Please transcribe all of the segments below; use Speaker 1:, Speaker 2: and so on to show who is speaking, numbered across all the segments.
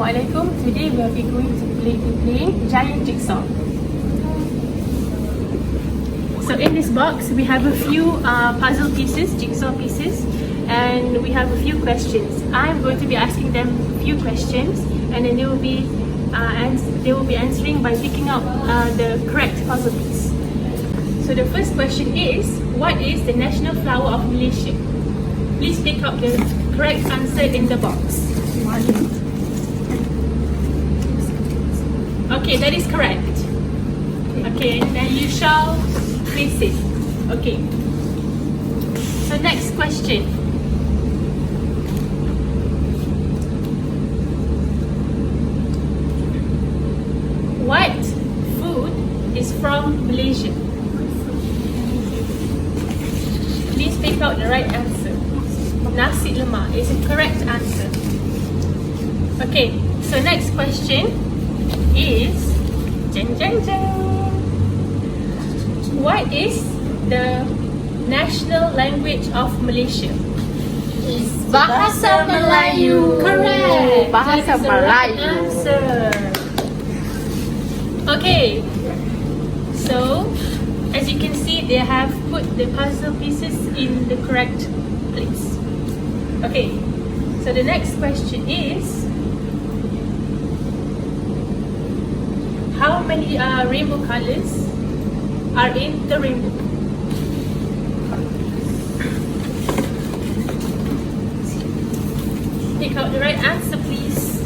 Speaker 1: Assalamualaikum. Today we are going to be playing giant jigsaw. So in this box we have a few puzzle pieces, jigsaw pieces, and we have a few questions. I'm going to be asking them a few questions, and then they will be answering by picking out the correct puzzle piece. So the first question is, what is the national flower of Malaysia? Please pick up the correct answer in the box. Okay, that is correct. Okay, then you shall place it. Okay. So next question. What food is from Malaysia? Please pick out the right answer. Nasi lemak is the correct answer. Okay, so next question is what is the national language of Malaysia?
Speaker 2: Is Bahasa Melayu.
Speaker 1: Correct.
Speaker 2: Bahasa
Speaker 1: That is the
Speaker 2: Melayu.
Speaker 1: right answer. Okay. So, as you can see, they have put the puzzle pieces in the correct place. Okay. So the next question is, how many rainbow colors are in the rainbow? Pick out the right answer, please.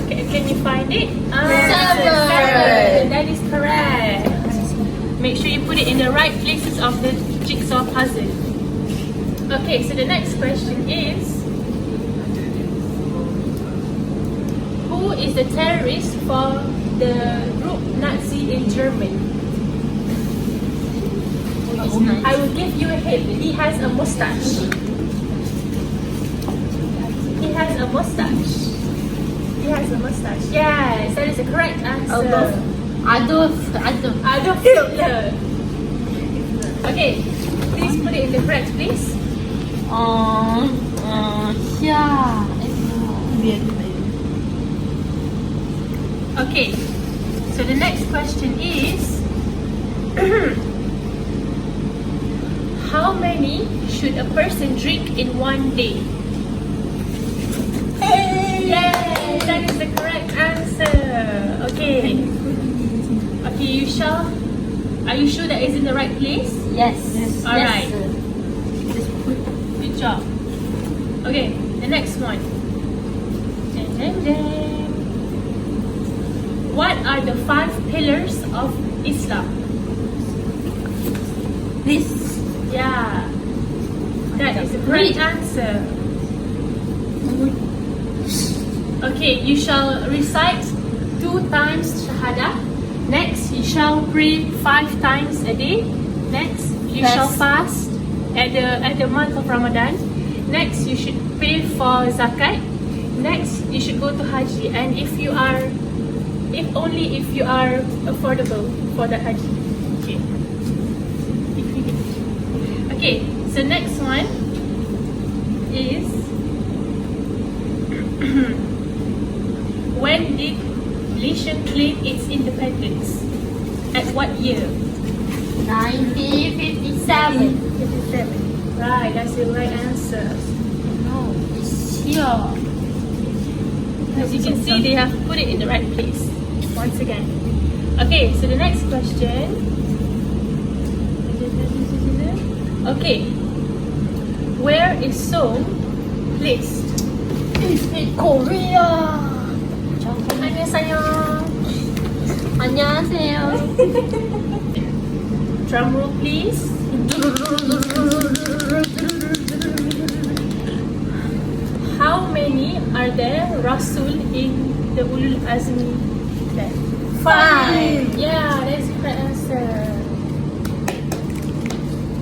Speaker 1: Okay, can you find it? Seven. That is correct. Make sure you put it in the right places of the jigsaw puzzle. Okay, so the next question is, who is the terrorist for the group Nazi in Germany? I will give you a hint. He has a mustache. He has a mustache. He has a mustache. Yes, that is the correct answer.
Speaker 2: Adolf
Speaker 1: Hitler. Okay, please put it in the correct place.
Speaker 2: Yeah.
Speaker 1: Okay, so the next question is, how many should a person drink in one day? Yay, that is the correct answer. Okay. Okay, are you sure that is in the right place?
Speaker 2: Yes.
Speaker 1: Alright.
Speaker 2: Yes,
Speaker 1: Good job. Okay, the next one. What are the 5 pillars of Islam?
Speaker 2: This.
Speaker 1: Yeah, that is the correct answer. Okay, you shall recite 2 times Shahada. Next, you shall pray 5 times a day. Next, you shall fast at the month of Ramadan. Next, you should pay for zakat. Next, you should go to Haji. And if you are affordable for the Haji. Okay. Okay, so next one is when did Malaysia claim its independence? At what year?
Speaker 2: 1957.
Speaker 1: 57. Right, that's the right answer.
Speaker 2: No, it's here.
Speaker 1: As you can see, they have put it in the right place. Once again. Okay, so the next question. Okay. Where is Seoul placed?
Speaker 2: It's in Korea.
Speaker 1: 안녕하세요.
Speaker 2: 안녕하세요.
Speaker 1: Drum roll, please. How many are there Rasul in the Ulul Azmi plan? 5. Yeah, that's the correct answer.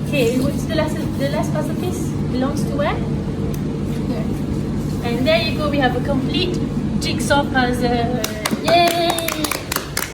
Speaker 1: Okay, what's the last puzzle piece? Belongs to where? Here. And there you go, we have a complete jigsaw puzzle.